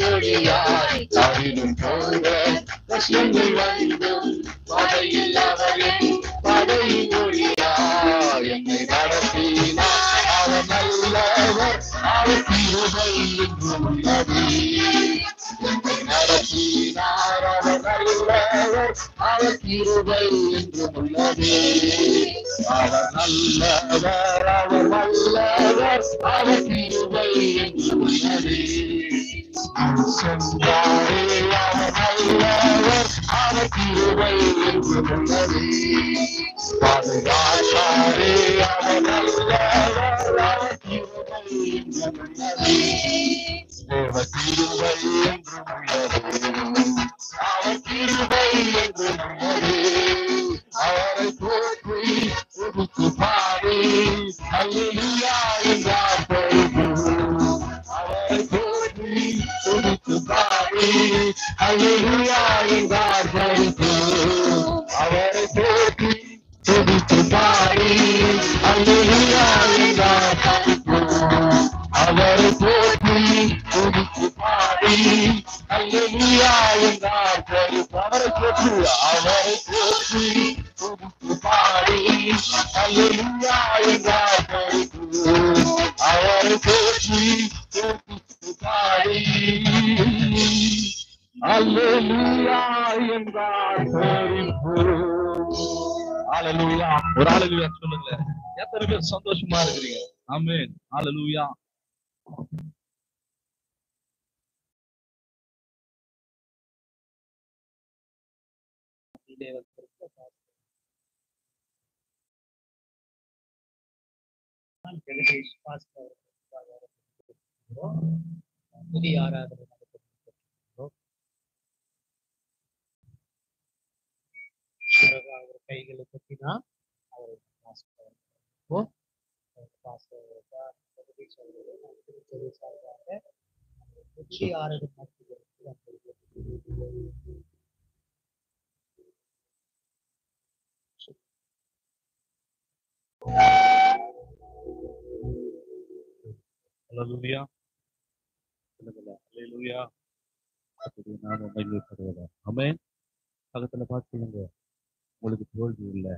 ஒளியாய் தாவிடும் போன்ற கஷ்டங்கள் வந்தும் படையில் அவரின் படையின் ஒளியாய் என்னை நடத்தினார். அவர் நல்லவர், அவர் கிருபை என்றும் உள்ளது. என்னை நடத்தினார், அவர் நல்லவர், அவர் கிருபை என்றும் உள்ளது. அவர் நல்லவர், அவர் வல்லவர், அவர் கிருபை என்றும் உள்ளது. சொன்னாரே அவர் நல்லவர், அவர் கிருபை என்றும் உள்ளது. பாதுகாத்தாரே அவர் நல்லவர், அவர் கிருபை என்றும் உள்ளது. தேவ கிருபை என்றும் உள்ளது, அவர் கிருபை என்றும் உள்ளது. அவரை போற்றி துதித்து பாடி அல்லேலூயா என்றார் பிரபு. அவரை போற்றி துதித்து பாடி அல்லேலூயா என்றார் பிரபு. அவரை போற்றி துதித்து பாடி அல்லேலூயா என்றார் பிரபு. அவரை போற்றி துதித்து பாடி அல்லேலூயா என்றார் பிரபு. அவரை போற்றி துதித்து பாடி அல்லேலூயா என்றார் பிரபு. அவரை போற்றி துதித்து பாடி அல்லேலூயா என்றார் பிரபு. ஹல்லேலூயா. ஒரு ஹல்லேலூயா சொல்லுங்க. எத்தனை பேர் சந்தோஷமா இருக்கிறீங்க? ஆமென். ஹல்லேலூயா. புதிய ஆராதனை அவர் கைகளை பற்றினா அவரை புதிய ஆராதனை ஹல்லேலூயா. சொல்லுங்க. ஹல்லேலூயா. கர்த்தருடைய நாமம் மகிமைப்படுவதாக. ஆமென். பக்கத்துல பாத்தீங்க, உங்களுக்கு தோல்வி இல்லை,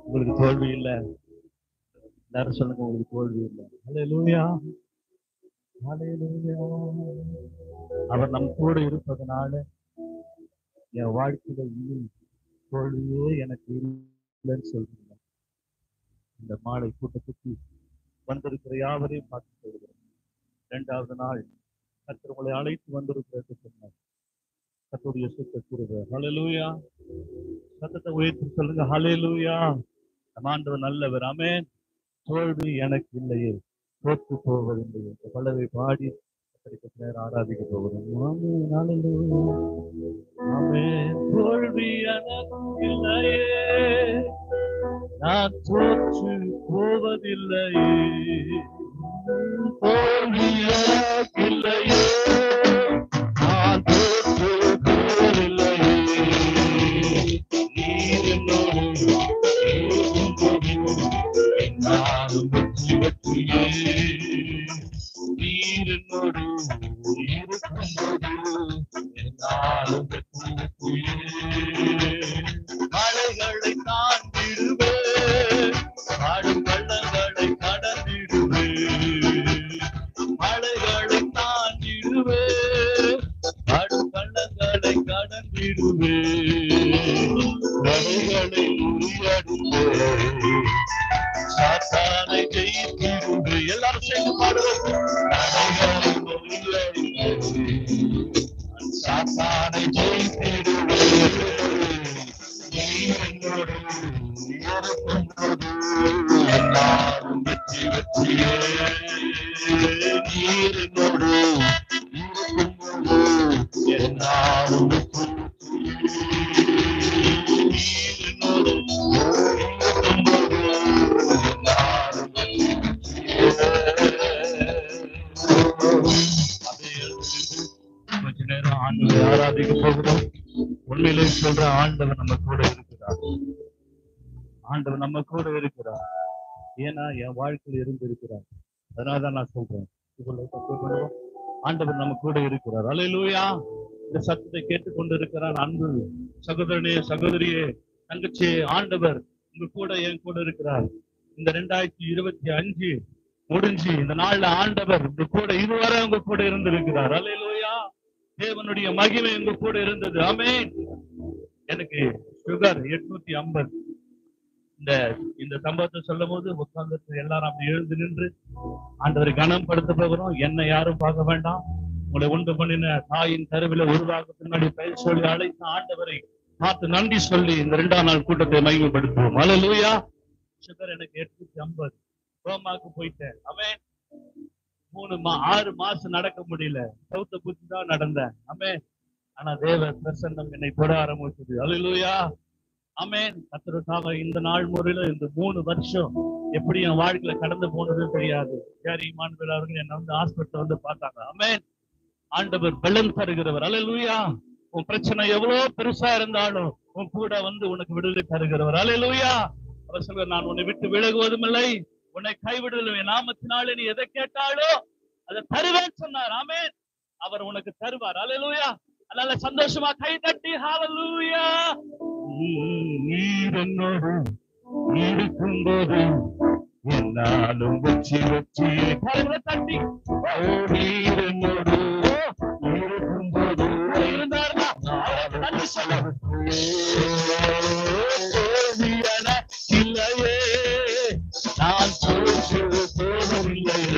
உங்களுக்கு தோல்வி இல்லை. எல்லாரும் சொல்லுங்க, உங்களுக்கு தோல்வி இல்லை. ஹல்லேலூயா. ஹல்லேலூயா. அவர் நம் கூட இருப்பதனால என் வாழ்க்கையில இன்னும் தோல்வியே எனக்கு இல்லைன்னு சொல்றீங்க. இந்த மாலை கூட்டத்துக்கு வந்திருக்கிற யாவரையும் பார்த்து சொல்கிறேன். 2வது நாள் கர்த்தர் உங்களை அழைத்து வந்திருக்கிறது சொன்னார். கர்த்தருடைய சுத்த கிருபை. ஹல்லேலூயா. சத்தத்தை உயர்த்தி சொல்லுங்க. ஹல்லேலூயா. நம் ஆண்டவர் நல்லவர். ஆமென். தோல்வி எனக்கு இல்லையே, தோற்று போவதில்லை. இந்த பல்லவை பாடி நேரம் ஆராதிக்க போகிறோம். ஆமென். ஹல்லேலூயா. ஆமென். தோல்வி எனக்கு இல்லையே, நான் தோற்று போவதில்லையே. தோல்வி எனக்கு இல்லையே, நான் தோற்று போவதில்லையே. நீர் என்னோடு நானும் வெற்றி வெற்றியே. நீர் என்னோடு இருக்கும்போது நானும் வெற்றி வெற்றியே. மலைகளை தாண்டிடுவேன், ஆடும் பள்ளங்களை கடந்திடுவேன். மலைகளை தாண்டிடுவேன், ஆடும் பள்ளங்களை கடந்திடுவேன். மலைகளை முறியடிப்பேன், சாத்தானை ஜெயித்திடுவேன். எல்லாரும் சேர்ந்து பாடுவோம். மலைகளை முறியடிப்பேன், சாத்தானை ஜெயித்திடுவேன். எல்லாரும் வெற்றி வெற்றியே. நீரினோடு இருக்கும்போது எல்லாரும் வெற்றி நீரினோடு இருக்கும்போது எல்லாரும் கொஞ்ச நேரம் ஆண்டவரை ஆராதிக்க போகிறோம். உண்மையிலே சொல்ற, ஆண்டவர் நம்ம கூட இருக்கிறார். ஆண்டவர் நம்ம கூட இருக்கிறார். ஏன்னா என் வாழ்க்கையில் இருந்து இருக்கிறார். அதனாலதான் நான் சொல்றேன். இவ்வளவு தப்பு பண்ணுவோம். ஆண்டவர் நம்ம கூட இருக்கிறார். அல்லேலூயா. இந்த சத்தத்தை கேட்டுக்கொண்டு இருக்கிறார் அன்பு சகோதரனே, சகோதரியே, தங்கச்சியே, ஆண்டவர் உங்க கூட என் கூட இருக்கிறார். இந்த 2025 முடிஞ்சு இந்த நாள்ல ஆண்டவர் உங்க கூட இதுவரை உங்க கூட இருந்திருக்கிறார். அல்லேலூயா. தேவனுடைய மகிமை உங்க கூட இருந்தது. ஆமென். எனக்கு சுகர் 850. இந்த சம்பவத்தை சொல்லும் போது உட்கார்ந்து எல்லாரும் அப்படி எழுந்து நின்று ஆண்டவரை கனம் படுத்த போகிறோம். என்னை யாரும் பார்க்க வேண்டாம். உங்களை உண்டு பண்ணின தாயின் கருவில உருவாக பின்னாடி பெயர் சொல்லி அழைத்த ஆண்டவரை பார்த்து நன்றி சொல்லி இந்த 2ஆம் நாள் கூட்டத்தை மகிமைப்படுத்துவோம். அல்லேலூயா. சுகர் எனக்கு 850. கோமாக்கு போயிட்டேன். அவன் 6 மாசம் நடக்க முடியல. சவுத்த புத்தி தான் நடந்தேன். அவன் ஆனா தேவ பிரசன்னம் என்னை தொட ஆரம்பிச்சது. அல்லேலூயா. ஆமென். கர்த்தருக்காக இந்த நாள் முறையில இந்த 3 வருஷம் எப்படி என் வாழ்க்கையில கடந்து போனதுன்னு தெரியாது. யார் இமானுவேல் அவர்கள் என்ன ஹாஸ்பிட்டல் வந்து பார்த்தாங்க. ஆமென். ஆண்டவர் பலன் தருகிறவர். அல்லேலூயா. உன் பிரச்சனை எவ்வளவு பெருசா இருந்தாலும் உன் கூட உனக்கு விடுதலை தருகிறவர். அல்லேலூயா. அவர் சொல்வார், நான் உன்னை விட்டு விலகுவதும் இல்லை, உன்னை கைவிடுதலும், என் நாமத்தினாலே நீ எதை கேட்டாலோ அதை தருவேன் சொன்னார். ஆமென். அவர் உனக்கு தருவார். அல்லேலூயா. அதனால சந்தோஷமா கை தட்டி ஹல்லேலூயா. நீர் என்னோடு இருக்கும்போது என்னாலும் வெற்றி வெற்றியே. கரங்களை தட்டி நீர் என்னோடு இருக்கும்போது இருந்தார்னா அவருக்கு நன்றி சொல்ல. இல்லையே நான் தோற்று போவதில்லை.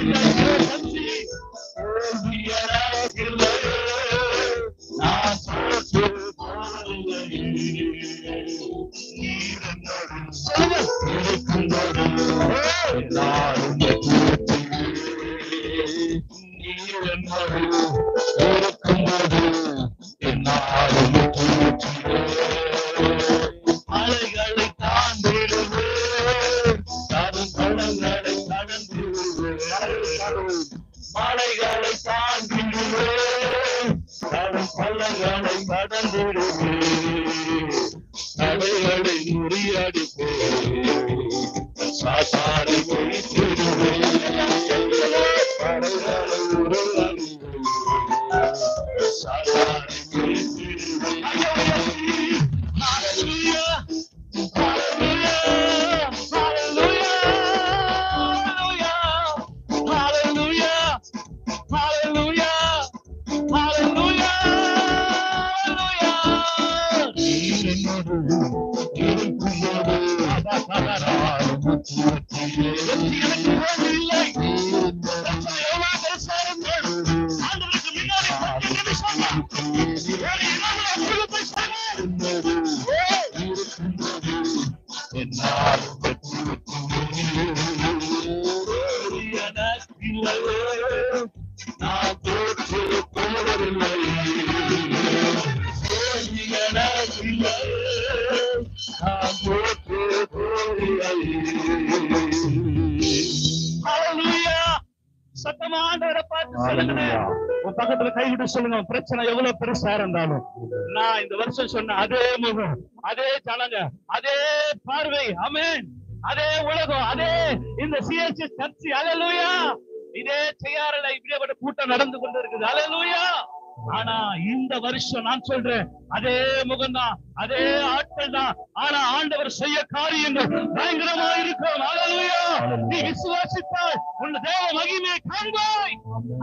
நான் தோற்று போவதில்லை. மலைகளை தாண்டிடுவே, பள்ளங்களை கடந்திடுவே, மலைகளை தாண்டிடுவே, பள்ளங்களை கடந்திடுவே, தடைகளை முறியடிப்பே, சாத்தானை ஒழித்திடுவே, படைகளை உருவாக்குவே, சாத்தானை ஒழித்திடுவே. Hallelujah, hallelujah, hallelujah, hallelujah, hallelujah, hallelujah, சத்தமாண்டவரை பார்த்து சொல்லுங்க. உன் பக்கத்துல கைவிட்டு சொல்லுங்க, பிரச்சனை எவ்வளவு பெருசா இருந்தாலும் நான் இந்த வருஷம் சொன்ன அதே முகம், அதே ஜனங்க, அதே பார்வை, ஆமென், அதே உலகம், அதே இந்த சிஎஸ்சி சர்ச்சி, அல்லேலூயா, இதே செய்யாறுல இப்படியே கூட்டம் நடந்து கொண்டு இருக்குது. அல்லேலூயா. ஆனா இந்த வருஷம் நான் சொல்றேன், அதே முகம்தான், அதே ஆட்கள் தான். ஆனா ஆண்டவர் செய்ய காரியங்கள் பயங்கரமா இருக்கும். அல்லேலூயா. நீ விசுவாசித்தால் உன் தேவ மகிமையை காண்பாய்.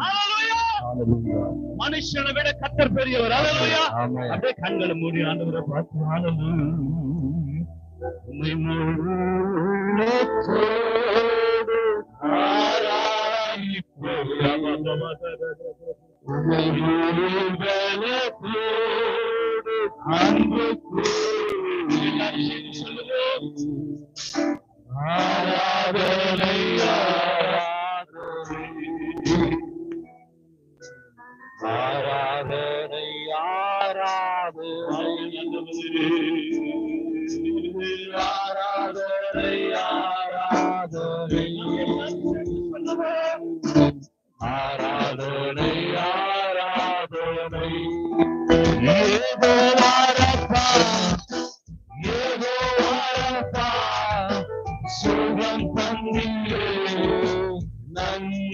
அல்லேலூயா. மனுஷனை விட கர்த்தர் பெரியவர். அல்லேலூயா. அப்படியே கண்களை மூடி ஆண்டவரை பார்த்து அல்லேலூயா. சுகம் தந்தியே நன்றி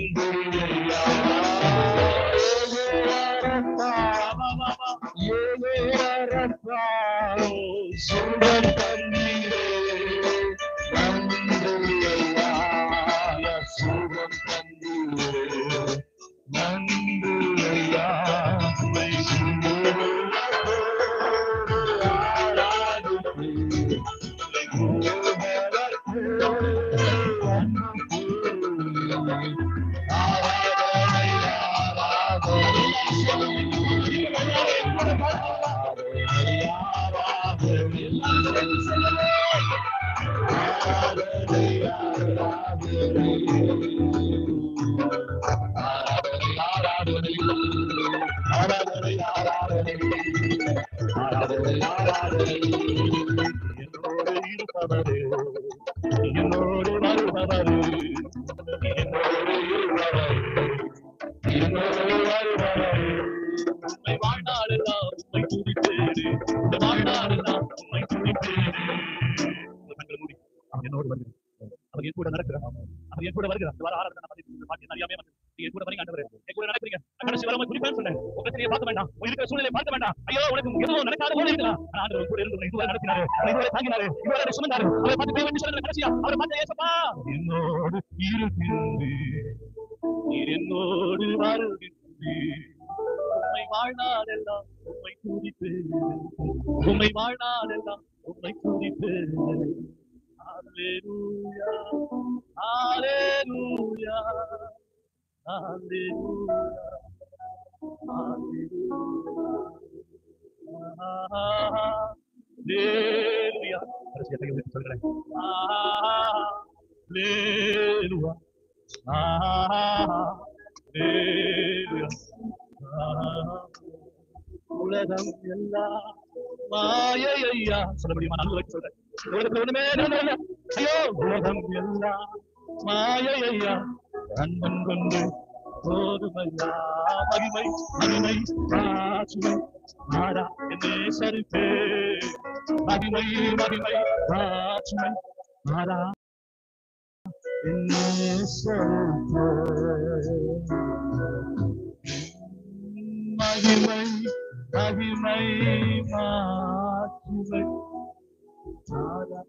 உலகம் எல்லாம் மாயையா சொல்ல முடியுமா? நான் சொல்றேன். உலகத்துல ஒண்ணுமே ஐயோ உலகம் எல்லாம் மாயையா அன்பன் கொண்டு போதுமையா மகிமை மகிமை ராசுமை மாறா என்னே சரிப்பே மகிமை மகிமை ராசுமை மாறா என்னே சரிப்பே மகிமை மகிமை மாற்றுமை மாறா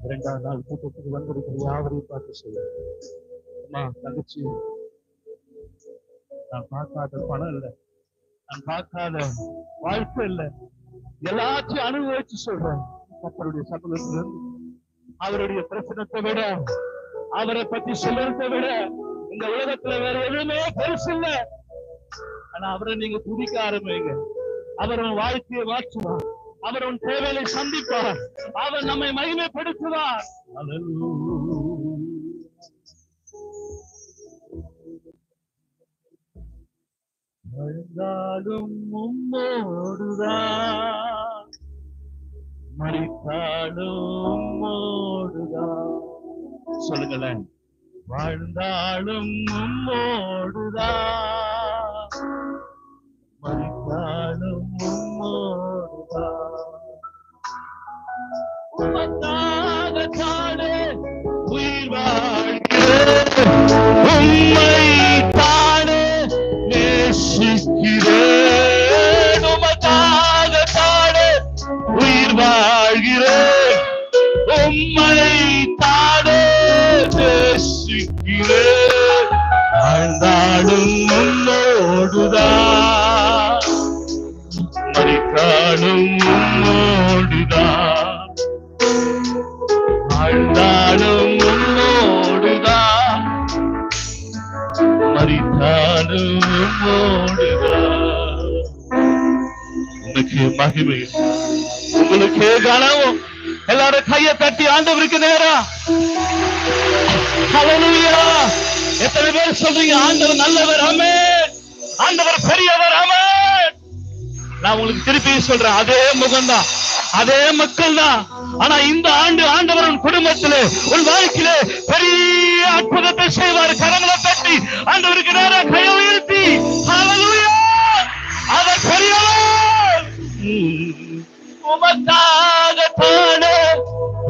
இரண்டாம் நாள் கூட்டத்துக்கு வந்திருக்கிற யாவரையும் பார்த்து சொல்லுமா தங்கச்சி, நான் பார்க்காத பணம் இல்லை, நான் பார்க்காத வாழ்க்கை இல்லை, எல்லாத்தையும் அனுபவிச்சு சொல்றேன். கர்த்தருடைய சமூகத்திலிருந்து அவருடைய பிரச்சனத்தை விட அவரை பத்தி சொல்றதை விட இந்த உலகத்துல வேற எதுவுமே பெருசு இல்லை. ஆனா அவரை நீங்க துதிக்க ஆரம்பிங்க. அவர் உன் வாழ்க்கையை மாற்றுவார், அவர் உன் தேவையை சந்திப்பார், அவர் நம்மை மகிமைப்படுத்துவார். வாழ்ந்தாலும் உம்மோடுதான், மரித்தாலும் உம்மோடுதான். சொல்லுங்களேன். வாழ்ந்தாலும் உம்மோடுதான், மரித்தாலும் உம்மோடுதான். உமக்காக தானே உயிர் வாழ்கிறேன், உம்மை தானே நேசிக்கிறேன். உமக்காக தானே உயிர் வாழ்கிறேன், உம்மை தானே நேசிக்கிறேன். வாழ்ந்தாலும் உம்மோடுதான், மரித்தாலும் உம்மோடுதான். வாழ்ந்தாலும் உம்மோடுதான், மரித்தாலும் உம்மோடுதான். உனக்கு மகிமை, உங்களுக்கு கனவும். எல்லாரும் கையை தட்டி ஆண்டவருக்கு நேரா ஹல்லேலூயா. எத்தனை பேர் சொல்றீங்க ஆண்டவர் நல்லவர்? ஆமென். ஆண்டவர் பெரியவர்? ஆமென். நான் உங்களுக்கு திருப்பி சொல்றேன், அதே முகம்தான், அதே மக்கள் தான். ஆனா இந்த ஆண்டு ஆண்டவர் உன் குடும்பத்திலே, உன் வாழ்க்கையிலே பெரிய அற்புதத்தை செய்வார். கரங்களை தட்டி ஆண்டவருக்கு நேரா கையை உயர்த்தி ஹல்லேலூயா. அவர் பெரியவர். உமக்காக தானே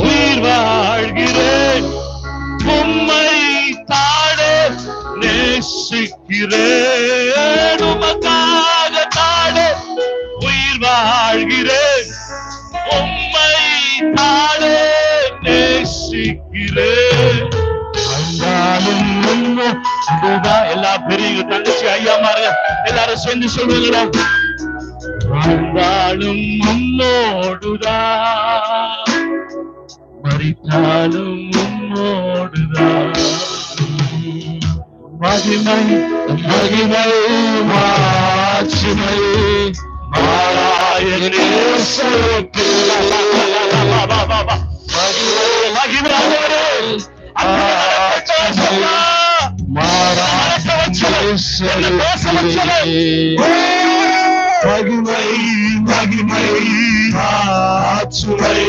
உயிர் வாழ்கிறேன், உம்மை தானே நேசிக்கிறேன். உமக்காக தானே உயிர் வாழ்கிறேன், உம்மை தானே நேசிக்கிறேன். எல்லா பெரிய தங்கச்சி ஐயாமாருங்க எல்லாரும் சேர்ந்து சொல்லுங்கடா. வாழ்ந்தாலும் உம்மோடுதான், மரித்தாலும் உம்மோடுதான். மகிமை மகிமை மாட்சிமை மாறாய நேசருக்கு மகிமை மகிமை மாட்சிமை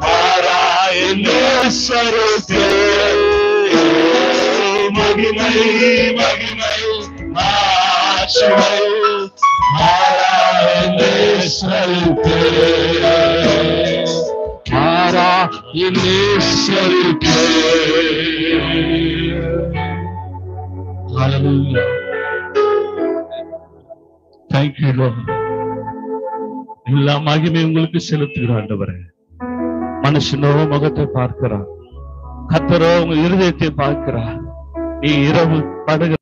மாறாய நேசருக்கு மகிமை மகிமை மாட்சிமை மாறாய நேசருக்கு மாறாய நேசருக்கு. Hallelujah. Thank you, Lord. எல்லா மகிமை உங்களுக்கு செலுத்துகிற ஆண்டவரே. மனுஷனோ முகத்தை பார்க்கிறான், கர்த்தரோ உங்க இருதயத்தை பார்க்கிறார். நீ இரவு படுகிற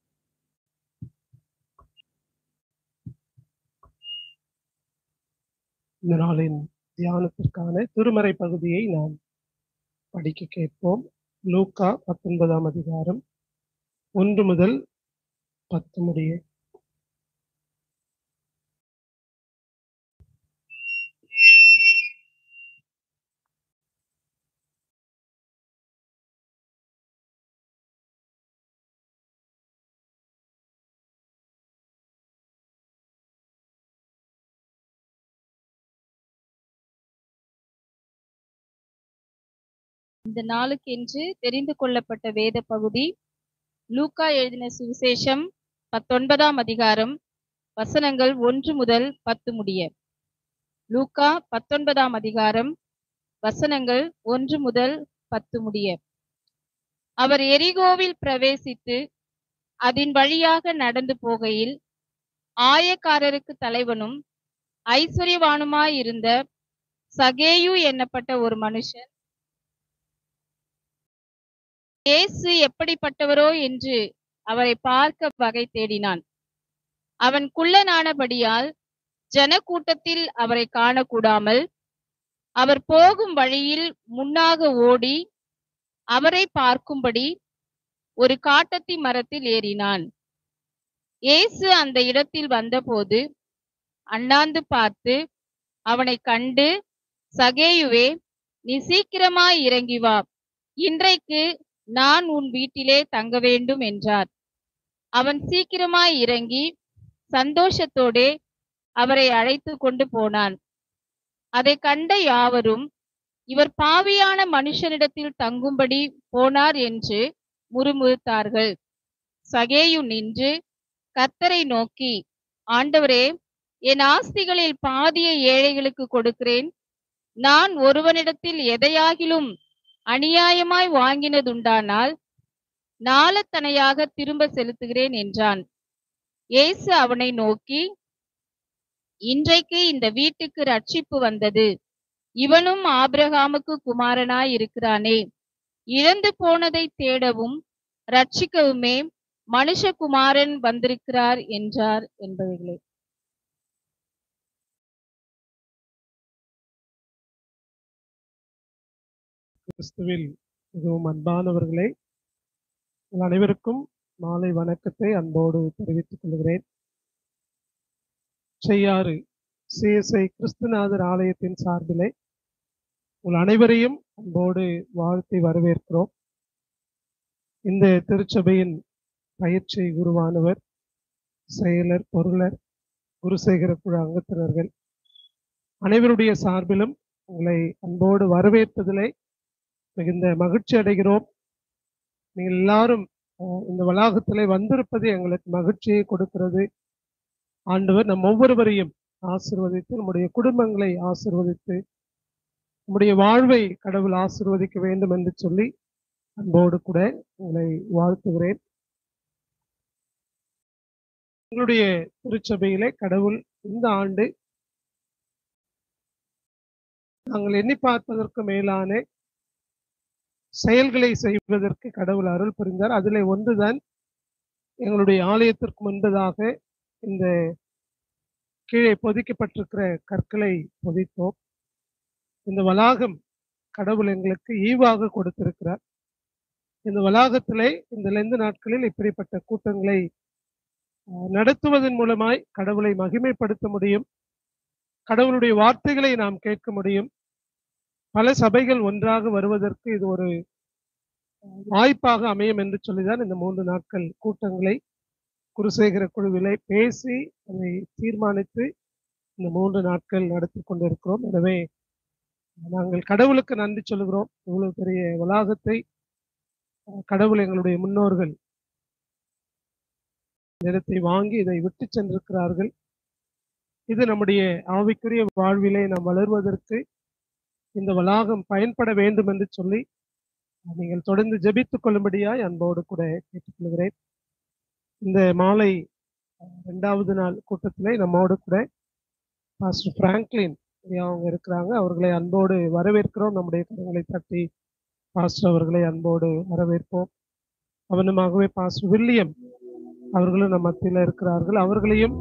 இந்த நாளின் தியானத்திற்கான திருமறை பகுதியை நாம் படிக்க கேட்போம். லூக்கா 19ஆம் அதிகாரம் 1 முதல் 10 முடிய. இந்த நாளுக்கென்று தெரிந்து கொள்ளப்பட்ட வேத பகுதி லூக்கா எழுதின சுவிசேஷம் 19ஆம் அதிகாரம் வசனங்கள் 1 முதல் 10 முடிய. லூக்கா 19ஆம் அதிகாரம் வசனங்கள் 1 முதல் 10 முடிய. அவர் எரிகோவில் பிரவேசித்து அதன் வழியாக நடந்து போகையில் ஆயக்காரருக்கு தலைவனும் ஐஸ்வர்யவானுமாயிருந்த சகேயு என்னப்பட்ட ஒரு மனுஷன் இயேசு எப்படிப்பட்டவரோ என்று அவரை பார்க்க வகை தேடினான். அவன் குள்ளனானபடியால் ஜனக்கூட்டத்தில் அவரை காணக்கூடாமல் அவர் போகும் வழியில் முன்னாக ஓடி அவரை பார்க்கும்படி ஒரு காட்டத்தி மரத்தில் ஏறினான். இயேசு அந்த இடத்தில் வந்தபோது அண்ணாந்து பார்த்து அவனை கண்டு, சகேயுவே, நீ சீக்கிரமாய் இறங்கி வா, இன்றைக்கு நான் உன் வீட்டிலே தங்க வேண்டும் என்றார். அவன் சீக்கிரமாய் இறங்கி சந்தோஷத்தோடே அவரை அழைத்து கொண்டு போனான். அதை கண்ட யாவரும், இவர் பாவியான மனுஷனிடத்தில் தங்கும்படி போனார் என்று முறுமுறுத்தார்கள். சகேயு நின்று கர்த்தரை நோக்கி, ஆண்டவரே, என் ஆஸ்திகளில் பாதியை ஏழைகளுக்கு கொடுக்கிறேன். நான் ஒருவனிடத்தில் எதையாகிலும் அநியாயமாய் வாங்கினதுண்டானால் நாளத்தனையாக திரும்ப செலுத்துகிறேன் என்றான். இயேசு அவனை நோக்கி, இன்றைக்கு இந்த வீட்டுக்கு ரட்சிப்பு வந்தது, இவனும் ஆபிரகாமுக்கு குமாரனாய் இருக்கிறானே. இழந்து போனதை தேடவும் ரட்சிக்கவுமே மனுஷகுமாரன் வந்திருக்கிறார் என்றார் என்பவைகளே. கிறிஸ்துவில் மிகவும் அன்பானவர்களே, உங்கள் அனைவருக்கும் மாலை வணக்கத்தை அன்போடு தெரிவித்துக் கொள்கிறேன். செய்யாறு CSI கிறிஸ்துநாதர் ஆலயத்தின் சார்பிலே உங்கள் அனைவரையும் அன்போடு வாழ்த்தி வரவேற்கிறோம். இந்த திருச்சபையின் பயிற்சி குருவானவர், செயலர், பொருளர், குருசேகர குழு அங்கத்தினர்கள் அனைவருடைய சார்பிலும் உங்களை அன்போடு வரவேற்பதிலே மிகுந்த மகிழ்ச்சி அடைகிறோம். நீங்கள் எல்லாரும் இந்த வளாகத்திலே வந்திருப்பது எங்களுக்கு மகிழ்ச்சியை கொடுக்கிறது. ஆண்டவர் நம் ஒவ்வொருவரையும் ஆசீர்வதித்து, நம்முடைய குடும்பங்களை ஆசீர்வதித்து, நம்முடைய வாழ்வை கடவுள் ஆசீர்வதிக்க வேண்டும் என்று சொல்லி அன்போடு கூட உங்களை வாழ்த்துகிறேன். உங்களுடைய திருச்சபையிலே கடவுள் இந்த ஆண்டு நாங்கள் எண்ணி பார்ப்பதற்கு மேலான செயல்களை செய்வதற்கு கடவுள் அருள் புரிந்தார். அதிலே ஒன்றுதான் எங்களுடைய ஆலயத்திற்கு முன்பதாக இந்த கீழே பொதிக்கப்பட்டிருக்கிற கற்களை பொதித்தோம். இந்த வளாகம் கடவுள் எங்களுக்கு ஈவாக கொடுத்திருக்கிறார். இந்த வளாகத்திலே இந்த லெந்து நாட்களில் இப்படிப்பட்ட கூட்டங்களை நடத்துவதன் மூலமாய் கடவுளை மகிமைப்படுத்த முடியும். கடவுளுடைய வார்த்தைகளை நாம் கேட்க முடியும். பல சபைகள் ஒன்றாக வருவதற்கு இது ஒரு வாய்ப்பாக அமையும் என்று சொல்லிதான் இந்த 3 நாட்கள் கூட்டங்களை குருசேகர குழுவிலே பேசி அதை தீர்மானித்து இந்த 3 நாட்கள் நடத்தி கொண்டிருக்கிறோம். எனவே நாங்கள் கடவுளுக்கு நன்றி சொல்கிறோம். இவ்வளவு பெரிய வளாகத்தை கடவுள் எங்களுடைய முன்னோர்கள் இடத்தை வாங்கி இதை விட்டு சென்றிருக்கிறார்கள். இது நம்முடைய ஆவிக்குரிய வாழ்விலே நாம் வளர்வதற்கு இந்த வளாகம் பயன்பட வேண்டும் என்று சொல்லி நீங்கள் தொடர்ந்து ஜெபித்துக் கொள்ளும்படியாய் அன்போடு கூட கேட்டுக்கொள்கிறேன். இந்த மாலை 2வது நாள் கூட்டத்திலே நம்மோடு கூட பாஸ்டர் பிராங்க்லின் அவங்க இருக்கிறாங்க. அவர்களை அன்போடு வரவேற்கிறோம். நம்முடைய கரங்களை தட்டி பாஸ்டர் அவர்களை அன்போடு வரவேற்போம். அவனுமாகவே பாஸ்டர் வில்லியம் அவர்களும் நம்ம மத்தியில் இருக்கிறார்கள். அவர்களையும்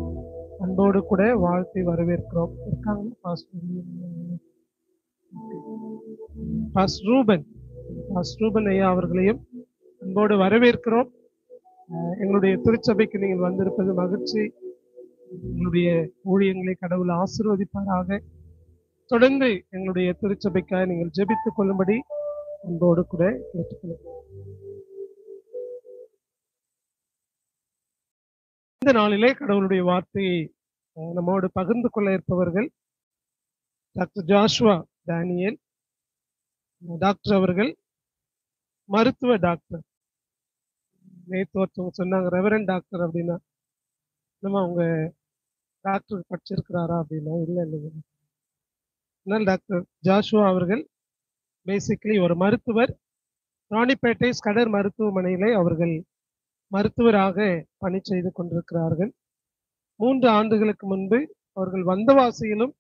அன்போடு கூட வாழ்த்தி வரவேற்கிறோம். இருக்காங்க பாஸ்டர் வில்லியம், பாஸ்டர் ரூபன் ஐயா அவர்களையும் அன்போடு வரவேற்கிறோம். எங்களுடைய திருச்சபைக்கு நீங்கள் வந்திருப்பது மகிழ்ச்சி. எங்களுடைய ஊழியங்களை கடவுள் ஆசீர்வதிப்பாராக. தொடர்ந்து எங்களுடைய திருச்சபைக்காக நீங்கள் ஜெபித்துக் கொள்ளும்படி அன்போடு கூட கேட்டுக்கொள்கிறோம். இந்த நாளிலே கடவுளுடைய வார்த்தையை நம்மோடு பகிர்ந்து கொள்ள இருப்பவர்கள் டாக்டர் ஜாஷுவா டேனியல் டாக்டர் அவர்கள், மருத்துவ டாக்டர். நேற்று ஒருத்தவங்க சொன்னாங்க ரெவரண்ட் டாக்டர் அப்படின்னா நம்ம அவங்க டாக்டர் படிச்சிருக்கிறாரா அப்படின்னா இல்லைங்க. அதனால் டாக்டர் ஜாஷுவா அவர்கள் பேசிக்கலி ஒரு மருத்துவர். ராணிப்பேட்டை ஸ்கடர் மருத்துவமனையிலே அவர்கள் மருத்துவராக பணி செய்து கொண்டிருக்கிறார்கள். 3 ஆண்டுகளுக்கு முன்பு அவர்கள் வந்தவாசியிலும்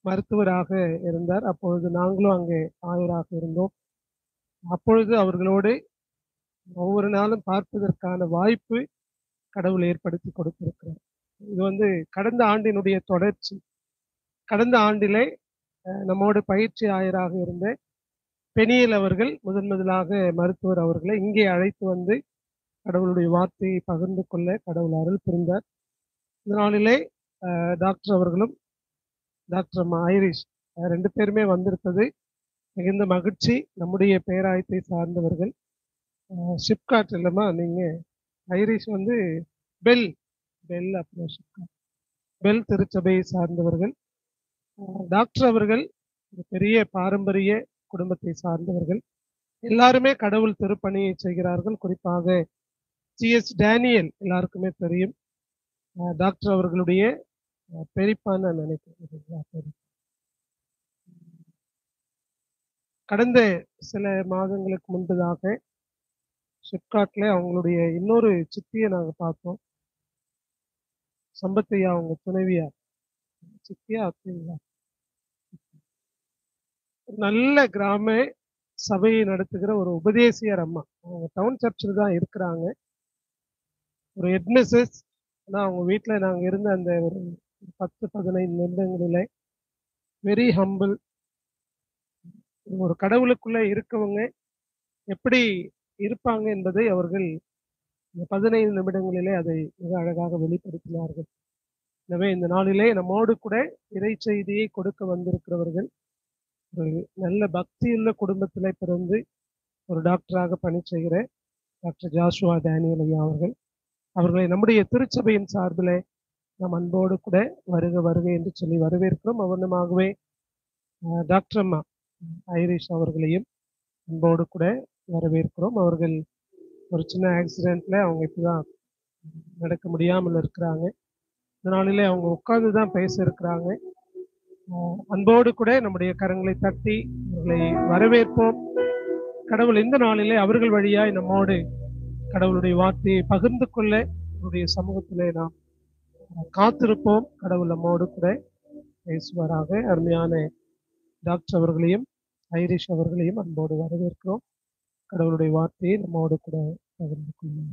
மருத்துவராக இருந்தார். அப்பொழுது நாங்களும் அங்கே ஆயராக இருந்தோம். அப்பொழுது அவர்களோடு ஒவ்வொரு நாளும் பார்ப்பதற்கான வாய்ப்பு கடவுள் ஏற்படுத்தி கொடுத்திருக்கிறார். இது கடந்த ஆண்டினுடைய தொடர்ச்சி. கடந்த ஆண்டிலே நம்மோடு பயிற்சி ஆயராக இருந்த பெனியல் அவர்கள் முதலாக மருத்துவர் அவர்களை இங்கே அழைத்து வந்து கடவுளுடைய வார்த்தையை பகிர்ந்து கொள்ள கடவுள் அருள் புரிந்தார். இந்த நாளிலே டாக்டர் அவர்களும் டாக்டர் ஐரிஷ் 2 பேருமே வந்திருப்பது மிகுந்த மகிழ்ச்சி. நம்முடைய பேராயத்தை சார்ந்தவர்கள். ஷிப்காட் இல்லைம்மா, நீங்க ஐரிஷ் பெல் அப்புறம் ஷிப்காட் பெல் திருச்சபையை சார்ந்தவர்கள். டாக்டர் அவர்கள் ஒரு பெரிய பாரம்பரிய குடும்பத்தை சார்ந்தவர்கள். எல்லாருமே கடவுள் திருப்பணியை செய்கிறார்கள். குறிப்பாக சிஎஸ் டேனியல் எல்லாருக்குமே தெரியும். டாக்டர் அவர்களுடைய பெரியப்பான்னு நினைக்கிறேன். கடந்த சில மாதங்களுக்கு முன்பதாக ஷிப்காட்ல அவங்களுடைய இன்னொரு சித்தியை நாங்கள் பார்த்தோம். சம்பத்தையா அவங்க துணைவியா சித்தியா அப்படிங்களா, நல்ல கிராம சபையை நடத்துகிற ஒரு உபதேசியர் அம்மா. அவங்க டவுன் சர்ச்சில் தான் இருக்கிறாங்க. ஒரு ஹெட்மிஸ்ஸஸ். ஆனால் அவங்க வீட்டில் நாங்கள் இருந்த அந்த ஒரு 10-15 நிமிடங்களில் வெரி ஹம்பிள். ஒரு கடவுளுக்குள்ள இருக்கவங்க எப்படி இருப்பாங்க என்பதை அவர்கள் 15 நிமிடங்களிலே அதை மிக அழகாக வெளிப்படுத்தினார்கள். எனவே இந்த நாளிலே நம்மோடு கூட இறை செய்தியை கொடுக்க வந்திருக்கிறவர்கள் ஒரு நல்ல பக்தியுள்ள குடும்பத்திலே பிறந்து ஒரு டாக்டராக பணி செய்கிற டாக்டர் ஜாஷுவா டேனியல் ஐயா அவர்களை நம்முடைய திருச்சபையின் சார்பில் நாம் அன்போடு கூட வருக என்று சொல்லி வரவேற்கிறோம். அவனமாகவே டாக்டர் அம்மா ஐரிஷ் அவர்களையும் அன்போடு கூட வரவேற்கிறோம். அவர்கள் ஒரு சின்ன ஆக்சிடென்ட்ல அவங்க இப்பதான் நடக்க முடியாமல் இருக்கிறாங்க. இந்த நாளிலே அவங்க உட்கார்ந்து தான் பேச இருக்கிறாங்க. அன்போடு கூட நம்முடைய கரங்களை தட்டி அவர்களை வரவேற்போம். கடவுள் இந்த நாளிலே அவர்கள் வழியாய் நம்மோடு கடவுளுடைய வார்த்தையை பகிர்ந்து கொள்ள அவருடைய சமூகத்திலே நாம் காத்திருப்போம். கடவுள் நம்மோடு கூட பேசுவாராக. அருமையான டாக்டர் அவர்களையும் ஐரிஷ் அவர்களையும் அன்போடு வரவேற்கிறோம். கடவுளுடைய வார்த்தையை நம்மோடு கூட பகிர்ந்து கொள்வோம்.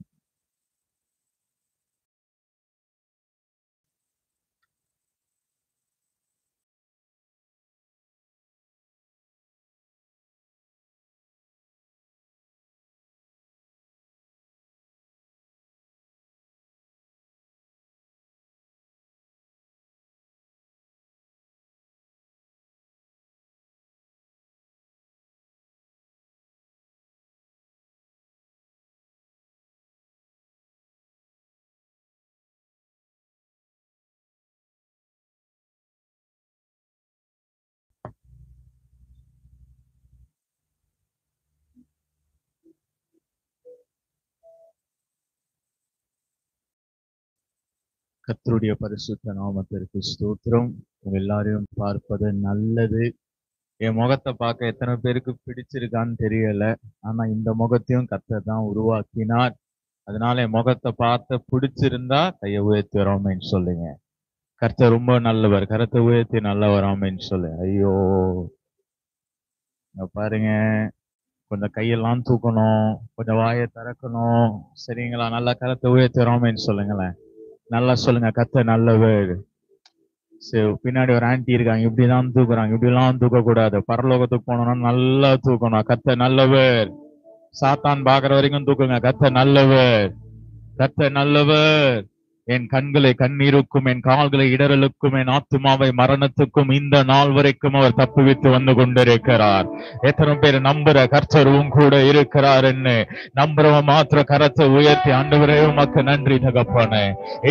கர்த்தருடைய பரிசுத்த நாமத்திற்கு ஸ்தோத்திரம். உங்க எல்லாரையும் பார்ப்பது நல்லது. என் முகத்தை பார்க்க எத்தனை பேருக்கு பிடிச்சிருக்கான்னு தெரியல. ஆனா இந்த முகத்தையும் கர்த்தர் தான் உருவாக்கினார். அதனால என் முகத்தை பார்த்து பிடிச்சிருந்தா கையை உயர்த்தி வராமன்னு சொல்லுங்க. கர்த்தர் ரொம்ப நல்லவர். கரத்தை உயர்த்தி நல்லவர் ஆமேன்னு சொல்லு. ஐயோ பாருங்க, கொஞ்சம் கையெல்லாம் தூக்கணும், கொஞ்சம் வாயை திறக்கணும். சரிங்களா? நல்லா கரத்தை உயர்த்தி வராமன்னு சொல்லுங்களேன். நல்லா சொல்லுங்க, கர்த்தர் நல்லவர். சரி, பின்னாடி ஒரு ஆன்டி இருக்காங்க, இப்படிதான் தூக்குறாங்க. இப்படிலாம் தூக்க கூடாது. பரலோகத்துக்கு போனோம்னா நல்லா தூக்கணும். கர்த்தர் நல்லவர். சாத்தான் பாக்குற வரைக்கும் தூக்குங்க. கர்த்தர் நல்லவர், கர்த்தர் நல்லவர். என் கண்களை கண்ணீருக்கும், என் கால்களை இடரலுக்கும், என் ஆத்துமாவை மரணத்துக்கும் இந்த நாள் வரைக்கும் அவர் தப்புவித்து வந்து கொண்டிருக்கிறார். எத்தனை பேர் நம்புற கர்த்தரும் கூட இருக்கிறார் என்று நம்புறவ மாத்திர கரத்தை உயர்த்தி, ஆண்டவரே உமக்கு நன்றி தகப்பனே,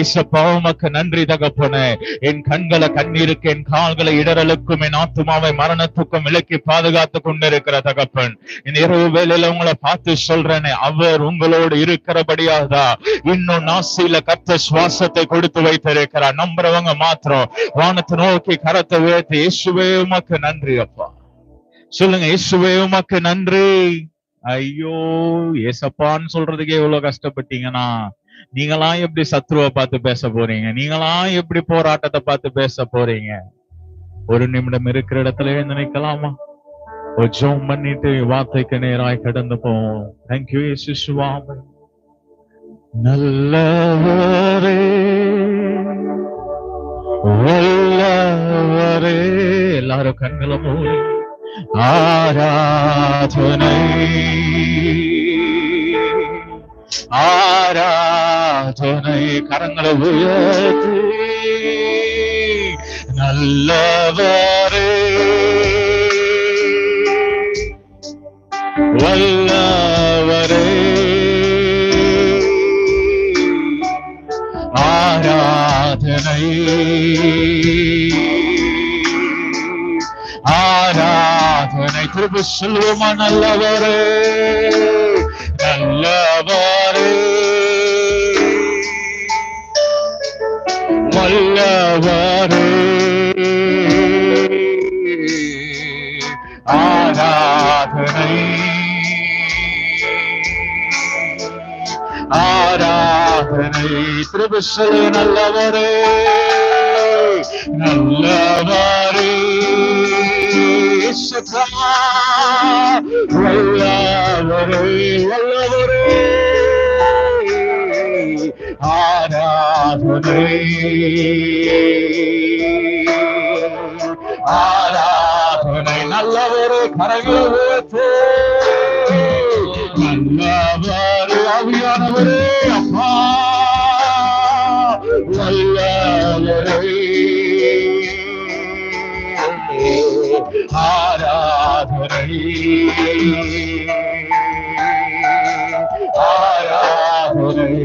ஏசப்பா உமக்கு நன்றி தகப்பனே. என் கண்களை கண்ணீருக்கு, என் கால்களை இடரலுக்கும், என் ஆத்துமாவை மரணத்துக்கும் விலக்கி பாதுகாத்து கொண்டிருக்கிற தகப்பன், இந்த இரவு வேளையில உங்களை பார்த்து சொல்றேனே, அவர் உங்களோடு இருக்கிறபடியாதா இன்னும் நாசியில கர்த்தர் சுவாசத்தை கொடுத்து வைத்திருக்கிறார். நம்புறவங்க மாத்திரம் வானத்தை நோக்கி கரத்தை உயர்த்தி, இயேசுவே உமக்கு நன்றி அப்பா சொல்லுங்க. இயேசுவே உமக்கு நன்றி. ஐயோ, ஏசப்பான்னு சொல்றதுக்கே எவ்வளவு கஷ்டப்பட்டீங்கன்னா, நீங்களாம் எப்படி சத்ருவை பார்த்து பேச போறீங்க? நீங்களாம் எப்படி போராட்டத்தை பார்த்து பேச போறீங்க? ஒரு நிமிடம் இருக்கிற இடத்துல நினைக்கலாமா? ஒரு ஜெபம் பண்ணிட்டு வார்த்தைக்கு நேராய் கடந்து போவோம். தேங்க்யூ இயேசு சுவாமி. நல்லவரே வல்லவரே, எல்லாரும் கண்களை மூடி ஆராதனை ஆராதனை கரங்களை உயர்த்தி, நல்லவரே வல்லவரே ஆராதனை ஆராதனை. திருப்பி சொல்லுவோமா? நல்லவரே நல்லவரே வல்லவரே ஆராதனை ஆராதனை. திருப்பி சொல்லு, நல்லவரே நல்லவரே வல்லவரே வல்லவரே ஆராதனை ஆராதனை. நல்லவரே கரங்களை உயர்த்து, நல்லவரே ஆவியானவரே அப்பா வல்லவரே ஆராதனை ஆராதனை.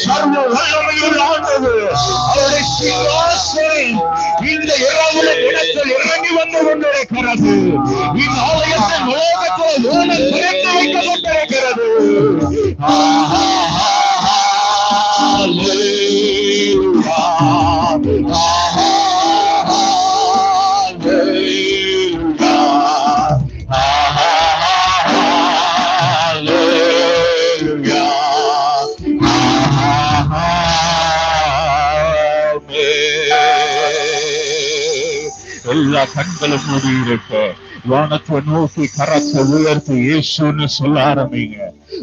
சர்வ வல்லமையுள்ள ஆண்டவர் அவருடைய சிங்காசனம் இந்த இரவுல இடத்தில் இறங்கி வந்து கொண்டிருக்கிறது. இந்த ஆலயத்தின் உலகத்தில் ஊழல் திறந்து வைக்கப்பட்டிருக்கிறது. எல்லா கண்களும் மூடி இருக்கு. வானத்தை நோக்கி கரத்தை உயர்த்தி இயேசுன்னு சொல்ல ஆரம்பிங்க.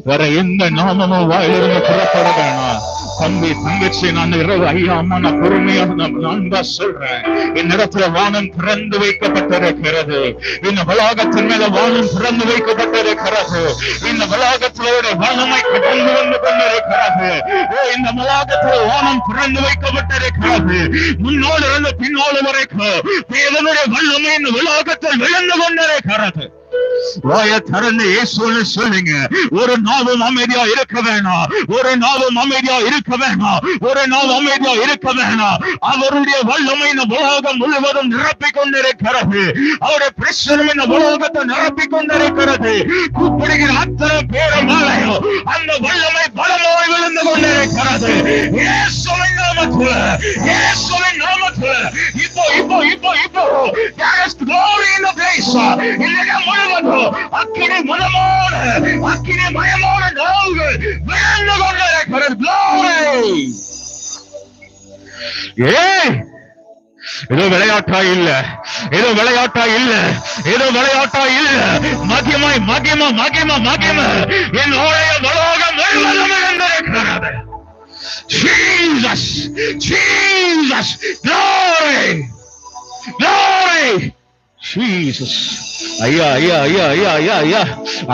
வேற எந்த நாமமும் வாயிலிருந்து புறப்பட வேணாம். தம்பி தங்கச்சி, நான் இரவு ஐயா அம்மா நான் பொறுமையாக நண்பா சொல்றேன். என்னிடத்துல வானம் திறந்து வைக்கப்பட்டிருக்கிறது. இந்த வளாகத்தின் மேல வானம் திறந்து வைக்கப்பட்டிருக்கிறது. இந்த வளாகத்திலோட வல்லமை கடந்து வந்து கொண்டிருக்கிறது. இந்த வளாகத்தில் வானம் திறந்து வைக்கப்பட்டிருக்கிறது. முன்னோடு இருந்து பின்னோடு வரைக்கும் தேவனுடைய வல்லமை இந்த வளாகத்தில் விழுந்து கொண்டிருக்கிறது. வாய திறந்து இயேசுன்னு சொல்லுங்க. ஒரு நாவும் அமைதியா இருக்க வேணாம். ஒரு நாவும் அமைதியா இருக்க வேணாம். ஒரு நாவும் அமைதியா இருக்க வேணாம். அவருடைய வல்லமை இந்த உலகம் முழுவதும் நிரப்பிக் கொண்டிருக்கிறது. அவருடைய பிரச்சனை இந்த உலகத்தை நிரப்பிக் கொண்டிருக்கிறது. கூப்பிடுகிற அத்தனை பேரமாலையோ அந்த வல்லமை பலமாய் விழுந்து கொண்டிருக்கிறது. இயேசுவின் நாமத்தில், இயேசுவின் நாமத்தில் இப்போ இப்போ இப்போ இப்போ there is glory in the place. அக்கினி மனமோடு அக்கினி மயமோடு நாவுகள் விழுந்து கொண்டிருக்கிறது. Glory. ஏதோ விளையாட்டா இல்ல, ஏதோ விளையாட்டா இல்ல, ஏதோ விளையாட்டா இல்ல. மகிமை மகிமை மகிமை மகிமை என் ஓடைய வளாகம் முழுவதும் விழுந்திருக்கிறது. Jesus, Jesus, glory, glory. Jesus. ஐயா ஐயா ஐயா ஐயா ஐயா ஐயா,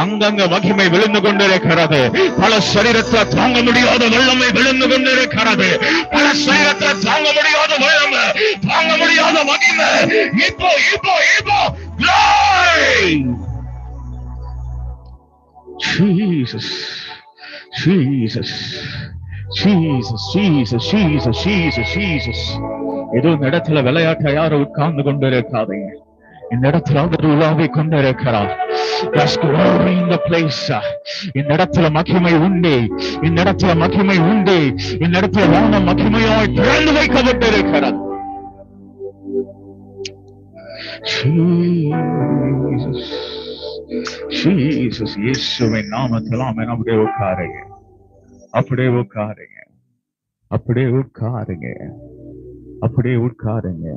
அங்கங்க மகிமை விழுந்து கொண்டிருக்கிறது. பல சரீரத்தை தாங்க முடியாத வல்லமை விழுந்து கொண்டிருக்கிறது. பல சரீரத்தை தாங்க முடியாத வல்லமை, தாங்க முடியாத மகிமை இப்போ இப்போ இப்போ glory. Jesus, Jesus, Jesus, Jesus, Jesus, Jesus, Jesus. ஏதோ இந்த இடத்துல விளையாட்டை யாரும் உட்கார்ந்து கொண்டிருக்காதீங்க. இந்த இடத்துல அவர் உலாவை கொண்டிருக்கிறார். இந்த இடத்துல மகிமை உண்டு. இந்த இடத்துல மகிமை உண்டு. இந்த இடத்துல வானம் மகிமையாய் திறந்து வைக்கப்பட்டிருக்கிறது. இயேசுவின் நாமத்தில் ஆமென். அப்படியே உட்காருங்க, அப்படியே உட்காருங்க, அப்படியே உட்காருங்க, அப்படியே உட்காருங்க.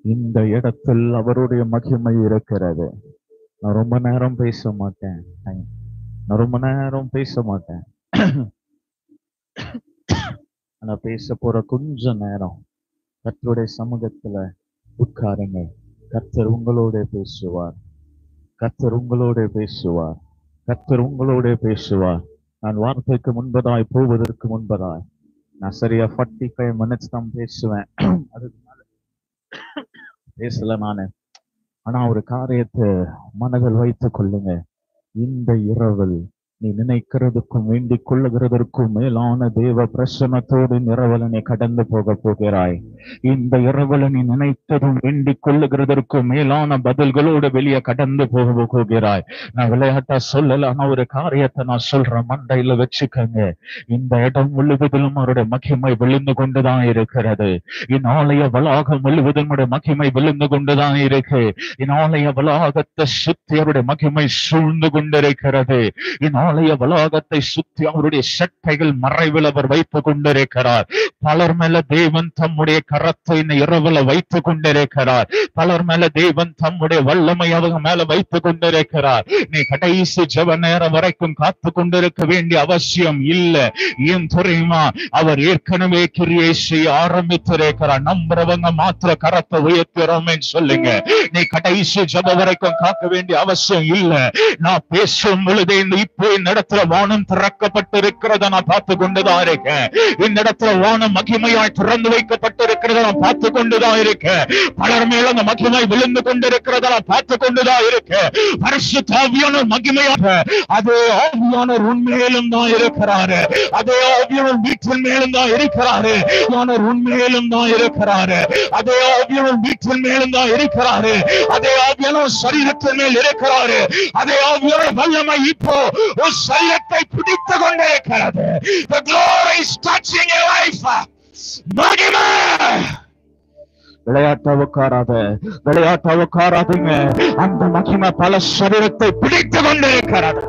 இந்த இடத்தில் அவருடைய மகிமை இருக்கிறது. நான் ரொம்ப நேரம் பேச மாட்டேன். நான் ரொம்ப நேரம் பேச மாட்டேன். நான் பேச போற கொஞ்ச நேரம் கர்த்தருடைய சமூகத்துல உட்காருங்க. கர்த்தர் உங்களோட பேசுவார். கர்த்தர் உங்களோட பேசுவார். கர்த்தர் உங்களோட பேசுவார். நான் வார்த்தைக்கு முன்பதாய் போவதற்கு முன்பதாய் நான் சரியா 45 minutes தான் பேசுவேன். அதுக்கு பேசல நானு. ஆனா ஒரு காரியத்தை மனதில் வைத்துக் கொள்ளுங்க. இந்த இரவில் நீ நினைக்கிறதுக்கும் வேண்டிக் கொள்ளுகிறதற்கும் மேலான தேவ பிரசன்னத்தோடு இரவல நீ கடந்து போக போகிறாய். இந்த இரவல நீ நினைத்ததும் வேண்டிக் கொள்ளுகிறதற்கும் மேலான பதில்களோடு வெளியே கடந்து போக போகிறாய். நான் விளையாட்டா சொல்லல, ஆனா ஒரு காரியத்தை நான் சொல்றேன், மண்டையில வச்சுக்கங்க. இந்த இடம் முழுவதிலும் அவருடைய மகிமை விழுந்து கொண்டுதான் இருக்கிறது. என் ஆலய வளாகம் முழுவதும் மகிமை விழுந்து கொண்டுதான் இருக்கு. என் ஆலய வளாகத்தை சுத்தி அவருடைய மகிமை சூழ்ந்து கொண்டிருக்கிறது. என் ஆலய வளாகத்தை சுத்தி அவருடைய சட்டைகள் மறைவில் அவர் வைத்துக் கொண்டிருக்கிறார். பலர் மேல தேவன் தம்முடைய கரத்தை இந்த இரவுல வைத்துக் கொண்டிருக்கிறார். பலர் மேல தேவன் தம்முடைய வல்லமை அவங்க மேல வைத்துக் கொண்டிருக்கிறார். நீ கடைசி ஜெப நேரம் வரைக்கும் காத்து கொண்டிருக்க வேண்டிய அவசியம் இல்லை. ஏன் தெரியுமா? அவர் ஏற்கனவே கிரியை செய்ய ஆரம்பித்திருக்கிறார். நம்புறவங்க மாத்திர கரத்தை உயர்த்துறோமே சொல்லுங்க. நீ கடைசி ஜெப வரைக்கும் காக்க வேண்டிய அவசியம் இல்லை. நான் பேசும் பொழுதே இப்போ இந்த இடத்துல வானம் திறக்கப்பட்டிருக்கிறத நான் பார்த்து கொண்டுதான் இருக்கேன். இந்த இடத்துல வானம் மகிமையாய் திறந்து வைக்கப்பட்டிருக்கிறத நான் பார்த்து கொண்டுதான் இருக்கேன். பலர் மேல அந்த மகிமை விழுந்து கொண்டிருக்கிறத நான் பார்த்து கொண்டுதான் இருக்கேன். பரிசுத்த ஆவியானவர் மகிமையாக அதே ஆவியானவர் உண்மையிலும் தான் இருக்கிறாரு. அதே ஆவியானவர் வீட்டின் மேலும் தான் இருக்கிறாரு. உண்மையிலும் தான் இருக்கிறாரு. அதே ஆவியானவர் வீட்டின் மேலும் தான் இருக்கிறாரு. அதே ஆவியானவர் சரீரத்தின் மேல் இருக்கிறாரு. அதே ஆவியானவர் வல்லமை இப்போ ஒரு சரீரத்தை பிடித்துக் கொண்டிருக்கிறது. The glory is touching your life. மகிமை. விளையாட்ட உட்காராத, விளையாட்ட உட்காராதுங்க. அந்த மகிமை பல சரீரத்தை பிடித்துக் கொண்டிருக்கிறது.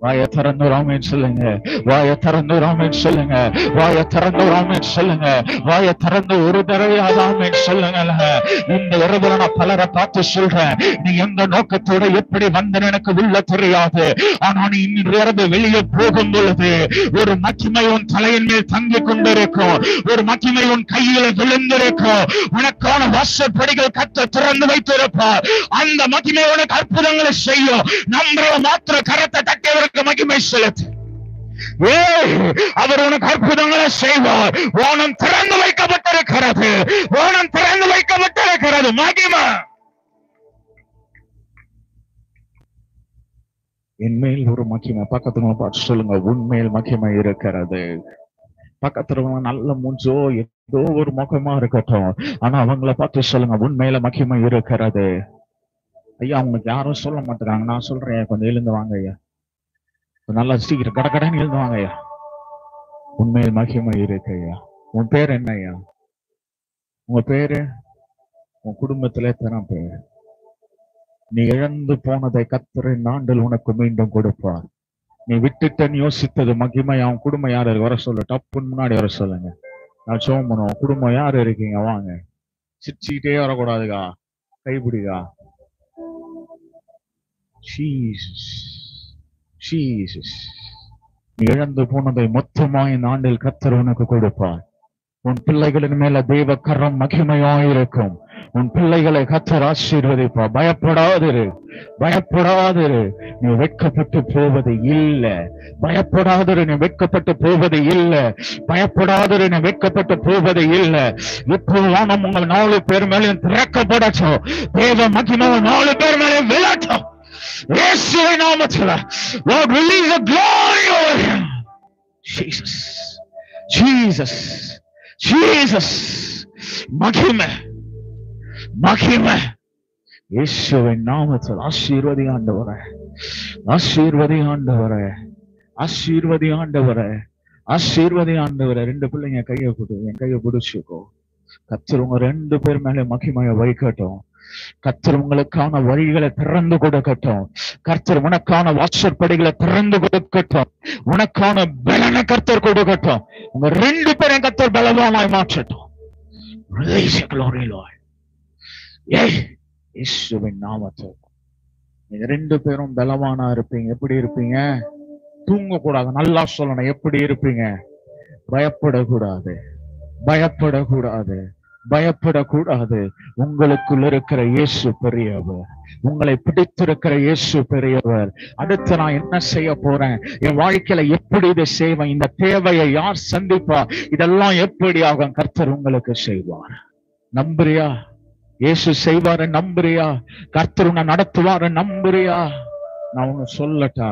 வாயை திறந்து ராமேன் சொல்லுங்க. வாயை திறந்து ராமேன் சொல்லுங்க. வாயை திறந்து ராமேன் சொல்லுங்க. வாயை திறந்து ஒரு தடவையாதாமேன் சொல்லுங்க. இந்த இரவுல நான் பலரை பார்த்து சொல்றேன், நீ எந்த நோக்கத்தோட எப்படி வந்தேன்னு எனக்கு உள்ள தெரியாது. ஆனா நீ இன்று இரவு வெளியே போகும் பொழுது ஒரு மகிமை உன் தலையின் மேல் தங்கி கொண்டிருக்கும். ஒரு மகிமை உன் கையில விழுந்திருக்கும். உனக்கான வாசற்படிகள் கர்த்தர் திறந்து வைத்திருப்பார். அந்த மகிமை உனக்கு அற்புதங்களை செய்யும். நம்புற மாத்திர கரத்தை தட்டியவருக்கு மகிமை செலுத்து. அவர் உனக்கு அற்புதங்களை செய்வார். வானம் திறந்து வைக்கப்பட்டிருக்கிறது. வானம் திறந்து வைக்கப்பட்டிருக்கிறது. மகிமை என்மேல் ஒரு மகிமை. பக்கத்துல பார்த்து சொல்லுங்க, உண்மையில் மகிமை இருக்கிறது. பக்கத்துல நல்ல மூஞ்சோ ஏதோ ஒரு முகமா இருக்கட்டும், ஆனா அவங்கள பார்த்து சொல்லுங்க, உண்மையில மகிமை இருக்கிறது. ஐயா அவங்களுக்கு யாரும் சொல்ல மாட்டேறாங்க, நான் சொல்றேன், கொஞ்சம் எழுந்து வாங்க ஐயா, நல்லா சீக்கிரம் கடக்கடன்னு எழுந்து வாங்க ஐயா. உண்மையில் மகிமை இருக்கு ஐயா. உன் பேர் என்ன ஐயா? உங்க பேரு? உன் குடும்பத்துல எத்தனை பேர்? நீ இழந்து போனதை கர்த்தர் இந்த ஆண்டில் உனக்கு மீண்டும் கொடுப்பார். நீ விட்டுட்டன்னு யோசித்தது மகிமை. அவன் குடும்பம் யாரு வர சொல்லு, டப்புன்னு முன்னாடி வர சொல்லுங்க. நான் சோம் பண்ணுவோம். குடும்பம் யாரு இருக்கீங்க? வாங்க. சிரிச்சுக்கிட்டே வரக்கூடாதுக்கா, கைப்பிடிக்கா. நீ இழந்து போனதை மொத்தமா இந்த ஆண்டில் கர்த்தர் உனக்கு கொடுப்பார். உன் பிள்ளைகளின் மேல தெய்வ கரம் மகிமையாயிருக்கும். உன் பிள்ளைகளை கர்த்தர் ஆசீர்வதிப்பார். பயப்படாதிரு, பயப்படாதிரு, நீ வெட்கப்பட்டு போவது இல்லை. பயப்படாதிரு, நீ வெட்கப்பட்டு போவது இல்லை. பயப்படாதிரு, நீ வெட்கப்பட்டு போவது இல்லை. இப்போ வானம் உங்கள் 4 பேர் மேலும் திறக்கப்படட்டும். தேவ மகிமை 4 பேர் மேலும் விழட்டும். இயேசுவின் நாமத்தில் Lord release the glory over him. Jesus, Jesus, Jesus. மகிமை, மகிமை இயேசுவின் நாமத்தில். ஆசீர்வதி ஆண்டவரே, ஆசீர்வதி ஆண்டவரே, ஆசீர்வதி ஆண்டவரே, ஆசீர்வதி ஆண்டவரே. 2 பிள்ளைங்க கையை கொடு, என் கையை பிடிச்சுக்கோ. கர்த்தர் உங்க 2 பேர் மேல மகிமையை வைக்கட்டும். கர்த்தர் உங்களுக்கான வழிகளை திறந்து கொடுக்கட்டும். கர்த்தர் உனக்கான வாசற்படிகளை திறந்து கொடுக்கட்டும். உனக்கான பலனை கர்த்தர் கொடுக்கட்டும். உங்க 2 பேரும் கர்த்தர் பலவானாய் மாற்றட்டும். இயேசுவின் நாமத்தில் நீங்க 2 பேரும் பலவானா இருப்பீங்க. எப்படி இருப்பீங்க? தூங்க கூடாது. நல்லா சொல்லணும், எப்படி இருப்பீங்க? பயப்படக்கூடாது, பயப்படக்கூடாது, பயப்படக்கூடாது. உங்களுக்குள் இருக்கிற இயேசு பெரியவர். உங்களை பிடித்திருக்கிற இயேசு பெரியவர். அடுத்து நான் என்ன செய்ய போறேன், என் வாழ்க்கையில எப்படி இதை செய்வேன், இந்த தேவையை யார் சந்திப்பா, இதெல்லாம் எப்படி ஆகும், கர்த்தர் உங்களுக்கு செய்வார். நம்புறியா? இயேசு செய்வாரு நம்புறியா? கர்த்தர் உன்னை நடத்துவாரு நம்புறியா? நான் உன்னை சொல்லட்டா,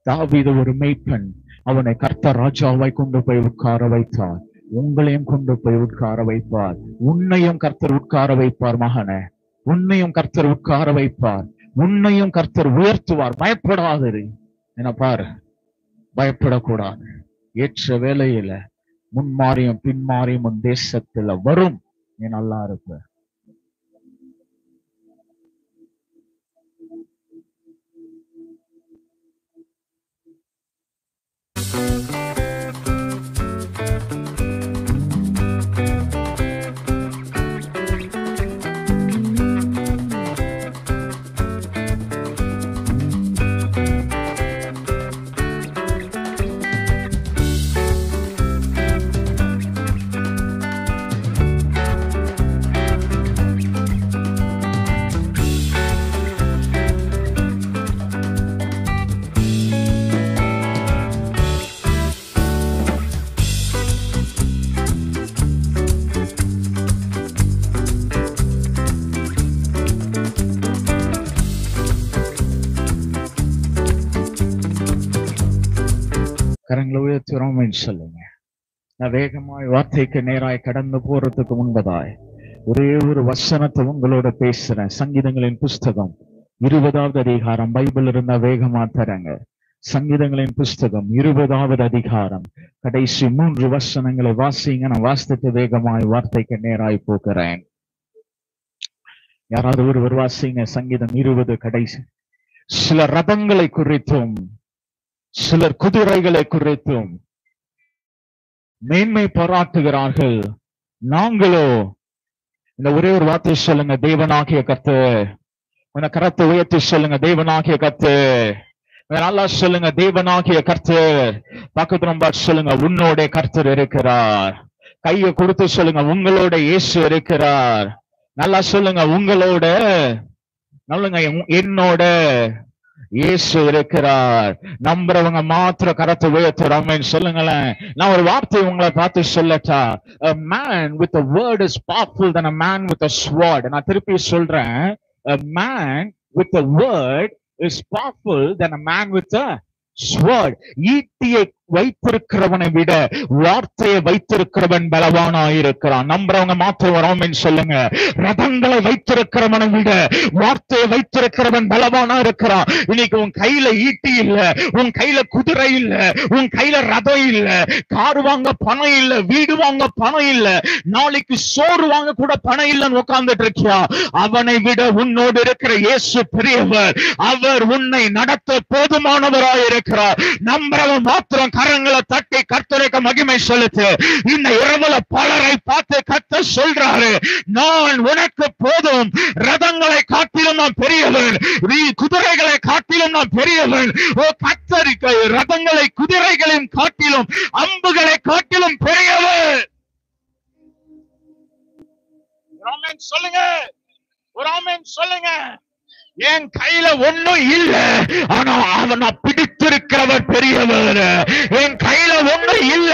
தாவீது ஒரு மேய்ப்பன். அவனை கர்த்தர் ராஜாவாய் கொண்டு போய் உட்கார வைத்தார். உங்களையும் கொண்டு போய் உட்கார வைப்பார். உன்னையும் கர்த்தர் உட்கார வைப்பார். மகனே, உன்னையும் கர்த்தர் உட்கார வைப்பார். உன்னையும் கர்த்தர் உயர்த்துவார். பயப்படாது. என்ன பாரு, பயப்படக்கூடாது. ஏற்ற வேளையில முன்மாறியும் பின்மாறியும் உன் தேசத்துல வரும். நீ நல்லா இருப்ப. கரங்களை உயர்த்துறோம் சொல்லுங்க. நான் வேகமாய் வார்த்தைக்கு நேராய் கடந்து போறதுக்கு முன்பதாய் ஒரே ஒரு வசனத்தை உங்களோட பேசுறேன். சங்கீதங்களின் புஸ்தகம் 20வது அதிகாரம். பைபிள் இருந்தா வேகமா தரங்க. சங்கீதங்களின் புஸ்தகம் 20வது அதிகாரம் கடைசி 3 வசனங்களை வாசிங்க. நான் வாசித்து வேகமாய் வார்த்தைக்கு நேராய் போகிறேன். யாராவது ஒருவர் வாசிங்க. சங்கீதம் 20 கடைசி. சில ரதங்களை குறித்தும் சிலர் குதிரைகளை குறித்தும் மேன்மை பாராட்டுகிறார்கள். நாங்களோ இந்த ஒரே ஒரு வார்த்தை சொல்லுங்க, தேவனாகிய கர்த்தர். உன்னை கரத்தை உயர்த்தி சொல்லுங்க, தேவனாகிய கர்த்தர். நல்லா சொல்லுங்க, தேவனாகிய கர்த்தர். பக்கத்துல பார்த்து சொல்லுங்க, உன்னோட கர்த்தர் இருக்கிறார். கையை கொடுத்து சொல்லுங்க, உங்களோட இயேசு இருக்கிறார். நல்லா சொல்லுங்க, உங்களோட, நல்லுங்க, என்னோட இயேசு இருக்கிறார். நம்புறவங்க மாத்திர கரத்தை உயர்த்துறாங்கன்னு சொல்லுங்களேன். நான் ஒரு வார்த்தை உங்களை பார்த்து சொல்லட்டா? A man with a word is powerful than a man with a sword. நான் திருப்பி சொல்றேன், a man with a word is powerful than a man with a sword. ஈட்டியை வைத்திருக்கிறவனை விட வார்த்தையை வைத்திருக்கிறவன் பலவானாயிருக்கிறான். நம்புறவங்க மாத்திரம் வராமன்னு சொல்லுங்க. ரதங்களை வைத்திருக்கிறவனை விட வார்த்தையை வைத்திருக்கிறவன் பலவானா இருக்கிறான். இன்னைக்கு உன் கையில ஈட்டி இல்ல, உன் கையில குதிரை இல்ல, உன் கையில ரதம் இல்ல, கார் வாங்க பணம் இல்ல, வீடு வாங்க பணம் இல்ல, நாளைக்கு சோறு வாங்க கூட பணம் இல்லைன்னு உட்கார்ந்துட்டு இருக்கியா? அவனை விட உன்னோடு இருக்கிற இயேசு பெரியவர். அவர் உன்னை நடத்த போதுமானவராயிருக்கிறார். நம்புறவன் மாத்திரம் கரங்களை தட்டி கர்த்தருக்கு மகிமை செலுத்து. இந்த இரவுல பலரை பார்த்து கர்த்தர் சொல்றாரு, நான் உனக்கு போதும். ரதங்களை காட்டிலும் நான் பெரியவன், நீ குதிரைகளை காட்டிலும் நான் பெரியவன். ஓ கர்த்தருக்கு ரதங்களை குதிரைகளின் காட்டிலும் அம்புகளை காட்டிலும் பெரியவன். சொல்லுங்க, ஒரு ஆமென் சொல்லுங்க. என் கையில ஒண்ணும் இல்ல, ஆனா அவனை பிடித்திருக்கிறவர் பெரியவர். என் கையில ஒண்ணும் இல்ல,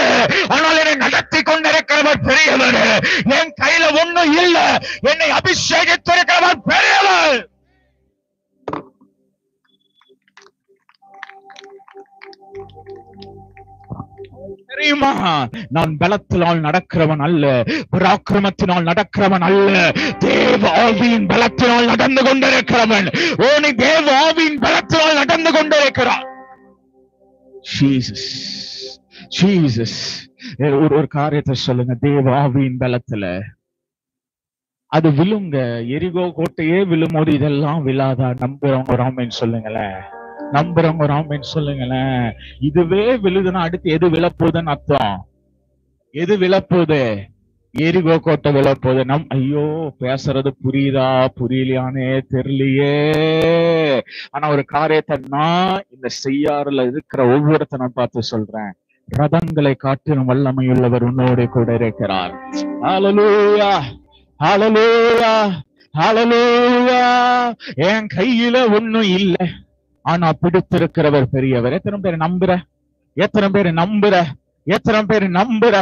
ஆனால் என்னை நடத்தி கொண்டிருக்கிறவர் பெரியவர். என் கையில ஒண்ணும் இல்ல, என்னை அபிஷேகித்திருக்கிறவர் பெரியவர். தெரியுமா? நான் பலத்தினால் நடக்கிறவன் அல்ல, பராக்கிரமத்தினால் நடக்கிறவன் அல்ல, தேவ ஆவியின் பலத்தினால் நடந்து கொண்டிருக்கிறவன். ஓ, நீ தேவ ஆவியின் பலத்தினால் நடந்து கொண்டிருக்கிறான். Jesus, Jesus. ஒரு காரியத்தை சொல்லுங்க, தேவ ஆவியின் பலத்துல அது விழுங்க. எரிகோ கோட்டையே விழும்போது இதெல்லாம் விழாதா? நம்புறவங்க ஒரு ஆமென் சொல்லுங்களேன். நம்புறவங்க ஒரு ஆமென் சொல்லுங்களேன். இதுவே விழுதுன்னா அடுத்து எது விழப்போகுதுன்னு அர்த்தம்? எது விழப்போகுது? எரிகோ கோட்டை விழப்போகுது. ஐயோ, பேசுறது புரியுதா புரியலையானே தெரியலையே. ஆனா ஒரு காரியத்தை நான் இந்த செய்யாறுல இருக்கிற ஒவ்வொருத்தனை பார்த்து சொல்றேன், ரதங்களை காட்டிலும் வல்லமையுள்ளவர் உன்னோட கூட இருக்கிறார். ஹல்லேலூயா, ஹல்லேலூயா, ஹல்லேலூயா. என் கையில ஒண்ணும் இல்லை, ஆனா பிடித்திருக்கிறவர் பெரியவர். எத்தனை பேர் நம்புற? எத்தனை பேர் நம்புற? எத்தனை பேர் நம்புற?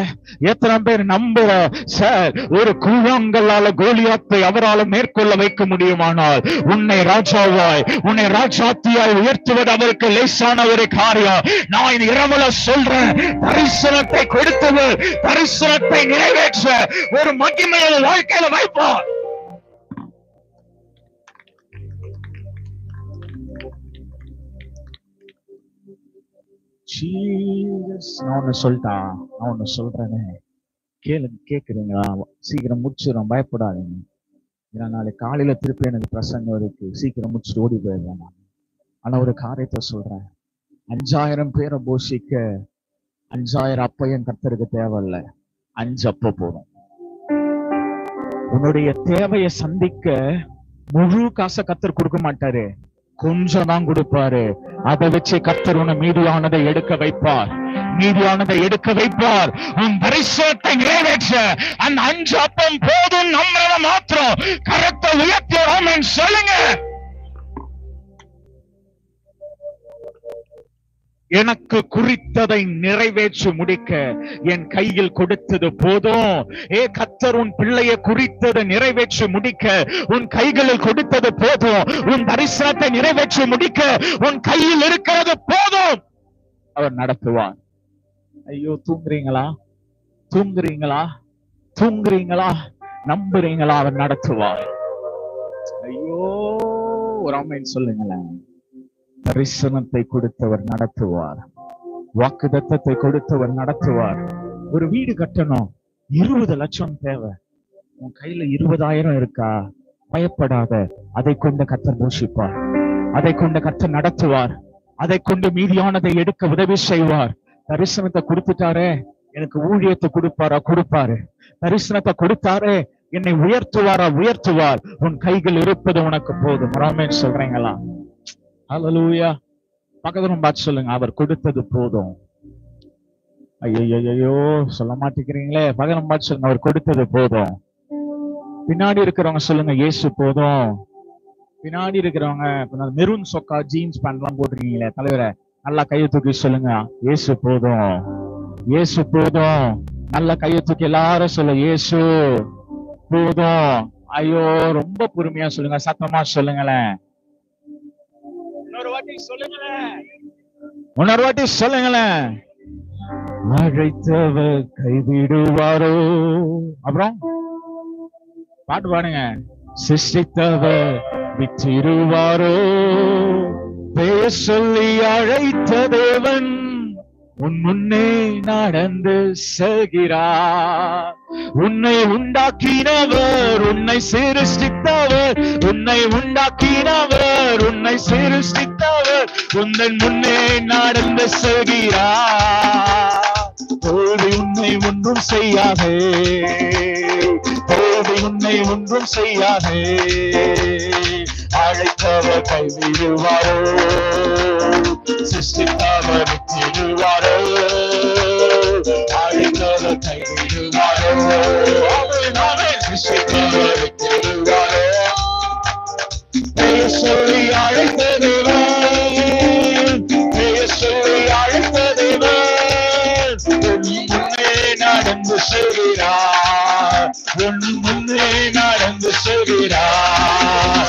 எத்தனை பேர் நம்புற? சார், ஒரு கூழாங்கல்லால கோலியாத்தை அவரால் மேற்கொள்ள வைக்க முடியுமானால் உன்னை ராஜாவாய், உன்னை ராஜாத்தியாய் உயர்த்துவது அவருக்கு லேசான ஒரு காரியம். நான் இந்த இரவுல சொல்றேன், தரிசனத்தை கொடுத்தவர் தரிசனத்தை நிறைவேற்ற ஒரு மகிமையான வாழ்க்கையில வைப்பார். நான் ஒண்ணு சொல்லிட்டான், நான் ஒண்ணு சொல்றேனே, கேக்குறீங்களா? சீக்கிரம் முடிச்சிடும், பயப்படாதீங்க. ஏன்னா நாளைக்கு காலையில திருப்பி எனக்கு பிரசங்கம் இருக்கு, சீக்கிரம் முடிச்சுட்டு ஓடி போயிடுவேன். ஆனா ஒரு காரியத்தை சொல்றேன், 5000 பேரை போஷிக்க 5000 அப்பையும் கர்த்தருக்கு தேவையில்லை, 5 அப்ப போதும். உன்னுடைய தேவையை சந்திக்க முழு காசை கர்த்தர் கொடுக்க மாட்டாரு, கொஞ்சம் தான் கொடுப்பாரு. அதை வச்சு கர்த்தர் உன்னை மீதியானதை எடுக்க வைப்பார், மீதியானதை எடுக்க வைப்பார். உன் தரிசனத்தை நிறைவேற்ற அந்த 5 அப்பம் போதும். நம்மள மாத்திரம் கரத்தை உயர்த்தி ஆமென் சொல்லுங்க. எனக்கு குறித்ததை நிறைவேற்றி முடிக்க என் கையில் கொடுத்தது போதும். கர்த்தர் உன் பிள்ளையை குறித்ததை நிறைவேற்றி முடிக்க உன் கைகளில் கொடுத்தது போதும். உன் தரிசனத்தை நிறைவேற்றி முடிக்க உன் கையில் இருக்கிறது போதும். அவர் நடத்துவார். ஐயோ, தூங்குறீங்களா? தூங்குறீங்களா? தூங்குறீங்களா? நம்புறீங்களா? அவர் நடத்துவார். ஐயோ, ஒரு ஆமென் சொல்லுங்களேன். தரிசனத்தை கொடுத்தவர் நடத்துவார், வாக்குத்தத்தத்தை கொடுத்தவர் நடத்துவார். ஒரு வீடு கட்டணும், 20 லட்சம் தேவை. உன் கையில 20,000 இருக்கா? பயப்படாத, அதை கொண்டு கர்த்தர் போஷிப்பார், அதை கொண்டு கர்த்தர் நடத்துவார். அதை கொண்டு மீதியானதை எடுக்க உதவி செய்வார். தரிசனத்தை கொடுத்துட்டாரே, எனக்கு ஊழியத்தை கொடுப்பாரு. தரிசனத்தை கொடுத்தாரே, என்னை உயர்த்துவார். உன் கைகள் இருப்பது உனக்கு போதும். ஆமென் சொல்றீங்களா? ஹல்லேலூயா. பக்கத்துல பார்த்து சொல்லுங்க, அவர் கொடுத்தது போதும். ஐயோ சொல்ல மாட்டேங்கிறீங்களே. பக்கத்துல பார்த்து சொல்லுங்க, அவர் கொடுத்தது போதும். பின்னாடி இருக்கிறவங்க சொல்லுங்க, இயேசு போதும். பின்னாடி இருக்கிறவங்க மெரூன் சொக்கா ஜீன்ஸ் பேண்ட் எல்லாம் போட்டிருக்கீங்களே தலைவரை, நல்லா கையை தூக்கி சொல்லுங்க, இயேசு போதும். இயேசு போதும். நல்ல கையை தூக்கி எல்லாரும் சொல்ல, இயேசு போதும். ஐயோ ரொம்ப பொறுமையா சொல்லுங்க, சத்தமா சொல்லுங்களேன். இன்னொரு வாட்டி சொல்லுங்களேன். அழைத்தவர் கைவிடுவாரோ? அப்புறம் பாட்டு பாடுங்க. சிருஷ்டித்தவர் விற்றிடுவாரோ? பெயர் சொல்லி அழைத்த தேவன் உன் முன்னே நடந்து செல்கிறார். உன்னை உண்டாக்கினவர், உன்னை சிருஷ்டித்தவர், உன்னை உண்டாக்கினவர், உன்னை சிருஷ்டித்தவர் உந்தன் முன்னே நடந்து செல்கிறார். தோல்வி உன்னை ஒன்றும் செய்யாதே, தோல்வி உன்னை ஒன்றும் செய்யாதே. அழைத்தவர் கைவிடுவாரோ? சிருஷ்டித்தவர் விட்டிடுவாரோ? அழைத்தவர் கைவிடுவாரோ? சிருஷ்டித்தவர் விட்டிடுவாரோ? பெயர் சொல்லி அழைத்த தேவன், பெயர் சொல்லி அழைத்த தேவன் முன்னே நடந்து செல்கிறார். உன் முன்னே நடந்து செல்கிறார்.